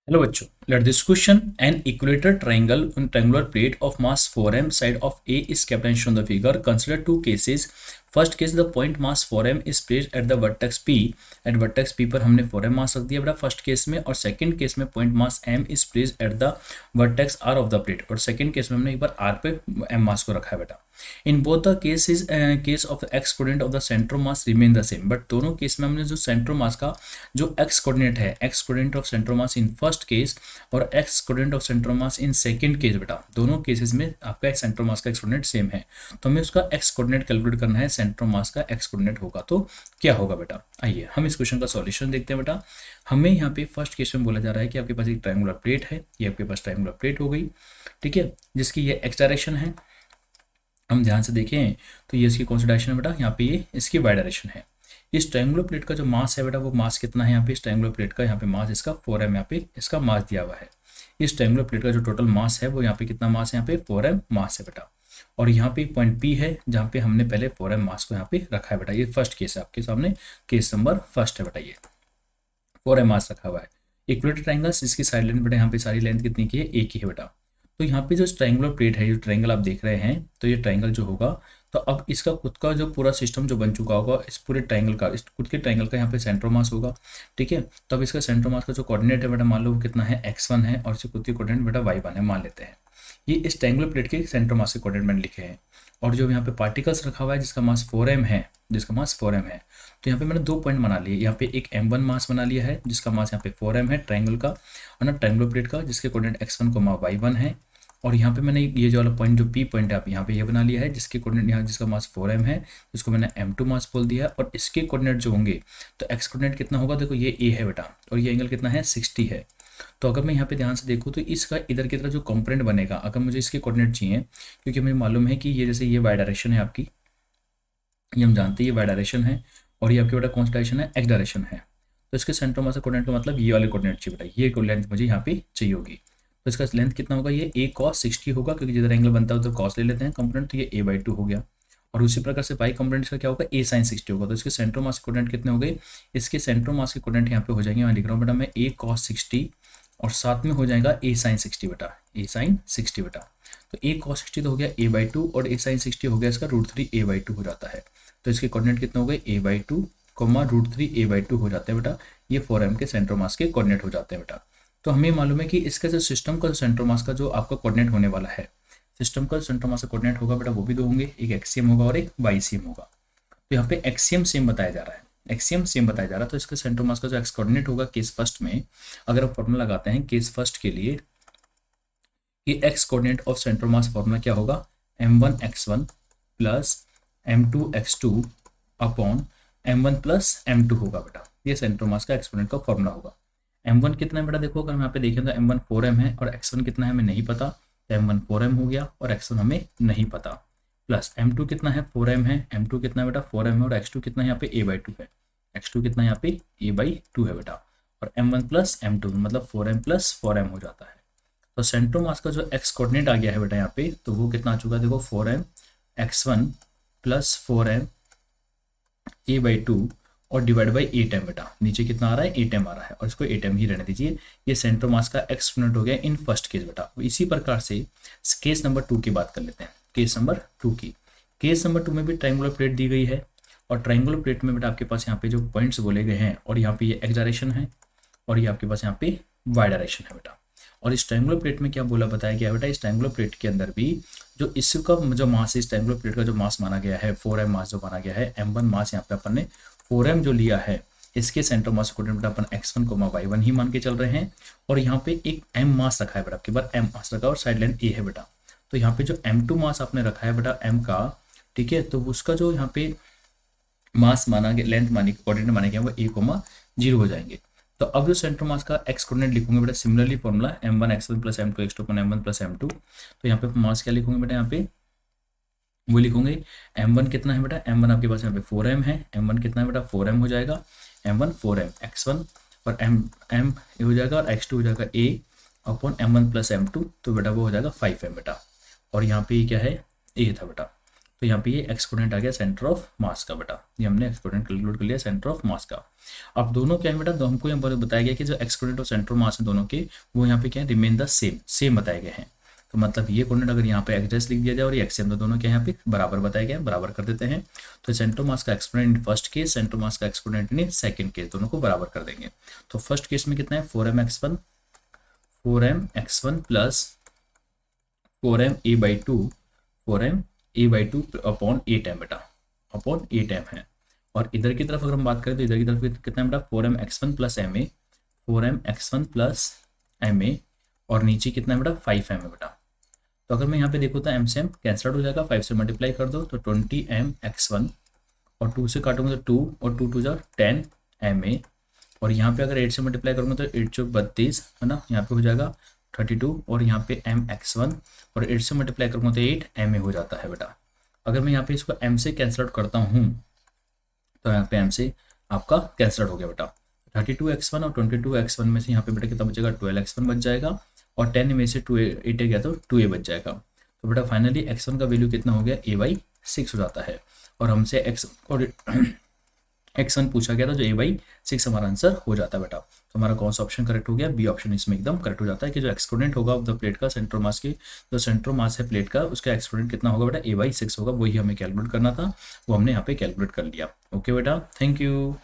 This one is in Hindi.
हेलो बच्चों, let this question an equilateral triangle on triangular plate of mass 4m side of A is kept and shown the figure. Consider two cases. First case, the point mass 4m is placed at the vertex P. At vertex P पर हमने 4m मास रख दिया बेटा फर्स्ट केस में, और सेकंड केस में point mass m is placed at the vertex R of the plate. और सेकंड केस में हमने एक बार R पे m मास को रखा है बेटा. In both the cases case of X coordinate of the centre mass remain the same. But दोनों केस में हमने जो सेंट्रो मास का जो एक्स कोऑर्डिनेट है, X coordinate of centre mass in first case और X coordinate of centre mass in second case बेटा, दोनों केसेस में आपका एक सेंट्रो मास का एक्स कोऑर्डिनेट सेम है. तो हमें उसका एक्स कोऑर्डिनेट कैलकुलेट करना है. सेंट्रो मास का एक्स कोऑर्डिनेट होगा तो क्या होगा बेटा. आइए हम इस क्वेश्चन का सॉल्यूशन देखते हैं बेटा. हमें यहाँ पे फर्स्ट केस में बोला जा रहा है कि आपके पास एक ट्रायंगुलर प्लेट है. ये आपके पास ट्रायंगुलर प्लेट हो गई, ठीक है, जिसकी ये एक्स डायरेक्शन है. हम ध्यान से देखें तो ये इसकी कौन सी डायरेक्शन है बेटा, यहाँ पे ये इसकी वाई डायरेक्शन है. इस ट्रायंगुलर प्लेट का जो मास है बेटा, वो मास कितना है यहाँ पे, इस ट्रायंगुलर प्लेट का यहाँ पे मास इसका 4m यहाँ पे इसका मास दिया हुआ है. इस ट्रायंगुलर प्लेट का जो टोटल मास है वो यहाँ पे कितना मास है, यहाँ पे 4m मास है बेटा. और यहाँ पे पॉइंट P है जहाँ पे हमने पहले 4m मास को यहाँ पे रखा है बेटा. ये फर्स्ट केस है आपके सामने, केस नंबर फर्स्ट है बेटा. ये 4m मास रखा हुआ है. इक्वेटर ट्रायंगल्स, इसकी साइड लेंथ बेटा यहाँ पे सारी लेंथ कितनी की है, एक ही है बेटा. तो यहाँ पे जो ट्रायंगुलर प्लेट है, जो ट्रायंगल आप देख रहे हैं, तो ये ट्रायंगल जो होगा, तो अब इसका खुद का जो पूरा सिस्टम जो बन चुका होगा, इस पूरे ट्रायंगल का, इस खुद के ट्रायंगल का यहाँ पे सेंट्रो मास होगा, ठीक है. तो अब इसका सेंट्रो मास का जो कोऑर्डिनेट है बेटा, मान लो वो कितना है, x1 है, और इसके खुद के कोऑर्डिनेट बेटा y1 है मान लेते हैं. ये इस ट्रायंगुलर प्लेट के सेंट्रो मास के कोऑर्डिनेट मैंने लिखे हैं. और जो यहाँ पे पार्टिकल्स रखा हुआ है जिसका मास 4m है, जिसका मास 4m है, तो यहाँ पे मैंने दो पॉइंट बना लिए. यहाँ पे एक m1 मास बना लिया है जिसका मास यहाँ पे 4m है ट्रायंगल का, और ना ट्रायंगुलर प्लेट का, जिसके कोऑर्डिनेट x1 y1 है. और यहाँ पे मैंने ये जो वाला पॉइंट, जो P पॉइंट है, आप यहाँ पे ये बना लिया है जिसके कोऑर्डिनेट यहाँ, जिसका मास 4m है, जिसको मैंने m2 मास बोल दिया है. और इसके कोऑर्डिनेट जो होंगे, तो x कोऑर्डिनेट कितना होगा, देखो ये a है बेटा, और ये एंगल कितना है, 60 है. तो अगर मैं यहाँ पे ध्यान से देखूँ तो इसका इधर की तरफ जो कंपोनेंट बनेगा, अगर मुझे इसके कोऑर्डिनेट चाहिए, क्योंकि मुझे मालूम है कि ये जैसे ये वाई डायरेक्शन है आपकी, ये हम जानते हैं ये वाई डायरेक्शन है, और ये आपकी बेटा कौन सा डायरेक्शन है, एक्स डायरेक्शन है. तो इसके सेंटर मास कोऑर्डिनेट का मतलब ये वाले कोऑर्डिनेट चाहिए बेटा, ये लेंथ मुझे यहाँ पे चाहिए होगी. तो इसका लेंथ कितना होगा, ये a cos 60 होगा, क्योंकि जिधर एंगल बनता है उधर cos ले लेते हैं कंपोनेंट, तो ये a/2 हो गया. और उसी प्रकार से पाई कंपोनेंट का क्या होगा, a sin 60 होगा. तो इसके सेंट्रो मास कोऑर्डिनेट कितने हो गए, इसके सेंट्रो मास के कोऑर्डिनेट यहाँ पे हो जाएंगे, मैं लिख रहा हूँ बेटा मैं a cos 60, और साथ में हो जाएगा a sin 60 बेटा, a sin 60 बेटा. तो a cos 60 तो हो गया a/2, और a sin 60 हो गया इसका √3 a/2 हो जाता है. तो इसके कोऑर्डिनेट कितने हो गए, a/2 √3 a/2 हो जाते हैं बेटा. ये 4m के सेंट्रो मास के कोऑर्डिनेट हो जाते हैं बेटा. तो हमें मालूम है कि इसका जो सिस्टम का जो सेंट्रो मास का जो आपका कोऑर्डिनेट होने वाला है, सिस्टम का सेंट्रो मास का कोऑर्डिनेट होगा बेटा, वो भी दो होंगे, एक एक्सियम होगा और एक वाईसीएम होगा. तो यहाँ पे एक्सियम सेम बताया जा रहा है, एक्सियम सेम बताया जा रहा है. तो इसका सेंट्रो मास का जो एक्स कोऑर्डिनेट होगा केस फर्स्ट में, अगर आप फॉर्मूला लगाते हैं केस फर्स्ट के लिए, कि X coordinate of centre mass formula क्या होगा, m1x1 plus m2x2 upon m1 plus m2 होगा बेटा. ये सेंट्रो मास का एक्स कोऑर्डिनेट का फॉर्मूला होगा. m1 कितना है बेटा, देखो अगर हम यहाँ पे देखें तो m1 4m है, और x1 कितना है हमें नहीं पता, तो m1 4m हो गया, और x1 हमें नहीं पता. प्लस m2 कितना है, 4m है, m2 कितना है बेटा 4m है, और x2 कितना है यहाँ पे a/2 है, x2 कितना है यहाँ पे a/2 है बेटा. और m1 प्लस m2 मतलब 4m प्लस 4m हो जाता है. तो सेंट्रो मास का जो एक्स कोऑर्डिनेट आ गया है बेटा यहाँ पे, तो वो कितना आ चुका है, देखो 4m x1 plus 4m a/2 और डिवाइड बाई 8m बेटा. नीचे कितना आ रहा है, 8m आ रहा है, और इसको 8m ही रहने दीजिए. ये सेंट्रो मास का एक्स कोऑर्डिनेट हो गया इन फर्स्ट केस बेटा. इसी प्रकार से केस नंबर 2 की बात कर लेते हैं. केस नंबर 2 की, केस नंबर 2 में भी ट्रायंगुलर प्लेट दी गई है, और ट्रायंगुलर प्लेट में बेटा आपके पास यहाँ पे जो पॉइंट्स बोले गए हैं, और यहाँ पे ये एक्स डायरेक्शन है, और ये आपके पास यहाँ पे वाई डायरेक्शन है बेटा. और इस ट्रायंगुलर प्लेट में क्या बोला बताया गया बेटा, इस ट्रायंगुलर प्लेट के अंदर भी जो इसका जो मास है, इस ट्रायंगुलर प्लेट का जो मास माना गया है, 4m मास जो माना गया है, m1 मास यहाँ पे अपन ने 4m जो लिया है, इसके सेंट्रो मास कोऑर्डिनेट अपन x1 y1 ही मान के चल रहे हैं. और यहाँ पे एक m मास रखा है बेटा, आपके पास m मास रखा है, और साइड लेंथ a है बेटा. तो यहाँ पे जो m2 मास आपने रखा है बेटा m का, ठीक है, तो उसका जो यहाँ पे मास माना गया, लेंथ मानी कोऑर्डिनेट माने गया, वो a, 0 हो जाएंगे. तो अब जो सेंट्रो मास का एक्स कोऑर्डिनेट लिखूंगे बेटा, similarly formula m1x1 plus m2x2 अपन m1 प्लस m2. तो यहाँ पे मास क्या लिखूंगे बेटा, यहाँ पे वो लिखूंगे m1 कितना है बेटा, m1 आपके पास यहाँ पे 4m है, m1 कितना है बेटा 4m हो जाएगा, m1 4m x1, और m हो जाएगा, और x2 हो जाएगा a upon m1 plus m2, तो बेटा वो हो जाएगा 5m बेटा. और यहाँ पे क्या है, a था बेटा. तो यहाँ पे ये एक्सपोनेंट आ गया सेंटर ऑफ मास का बेटा, ये हमने एक्सपोनेंट कैलकुलेट कर लिया सेंटर ऑफ मास का। अब दोनों क्या है बेटा, तो हमको यहाँ पर बताया गया कि जो एक्सपोनेंट और सेंटर ऑफ मास है दोनों के, वो यहाँ पे क्या है, रिमेन द सेम, सेम बताए गए हैं। तो मतलब ये कोऑर्डिनेट अगर यहाँ पे एक्स लिख दिया जाए और ये एक्स तो दोनों के यहाँ पे बराबर बताया गया है, बराबर कर देते हैं। तो सेंटर मास का एक्सपोनेंट इन फर्स्ट केस, सेंटर मास का एक्सपोनेंट इन सेकंड केस, दोनों को बराबर कर देंगे। तो फर्स्ट केस में कितना है, 4mx1, 4mx1 plus 4ma/2, 4ma/2 upon 8m बेटा, अपॉन 8m है। और इधर की तरफ अगर हम बात करें तो इधर की तरफ कितना है बेटा, 4mx1 plus ma, 4mx1 plus ma, और नीचे कितना है बेटा, 5m है बेटा। तो अगर मैं यहाँ पे देखूँ तो m से m कैंसिल हो जाएगा, 5 से मल्टीप्लाई कर दो तो 20mx1, और 2 से काटूंगा तो 2 और 2 2 जा 10ma, और यहाँ पे अगर 8 से मल्टीप्लाई करूँगा तो 8 चौक 32 है ना, यहाँ पे हो जाएगा 32, और यहाँ पे mx1, और 8 से मल्टीप्लाई करूँगा तो 8ma हो जाता है बेटा। अगर मैं यहाँ पे इसको m से कैंसिल आउट करता हूँ तो यहाँ पे m से आपका कैंसिल आउट हो गया बेटा। 32x1 और 22x1 में से यहाँ पे बेटा कितना बचेगा, 12x1 बच जाएगा, और 10 में से 8 गया तो 2a बच जाएगा। तो बेटा फाइनली x1 का वैल्यू कितना हो गया, a/6 हो जाता है। और हमसे x और x1 पूछा गया था, जो a/6 हमारा आंसर हो जाता है बेटा। तो हमारा कौन सा ऑप्शन करेक्ट हो गया, बी ऑप्शन इसमें एकदम करेक्ट हो जाता है कि जो एक्सपोनेंट होगा ऑफ द प्लेट का सेंटर मास की, जो सेंटर मास है प्लेट का, उसका एक्सपोनेंट कितना होगा बेटा, a/6 होगा। वही हमें कैलकुलेट करना था, वो हमने यहाँ पे कैलकुलेट कर लिया। ओके बेटा, थैंक यू।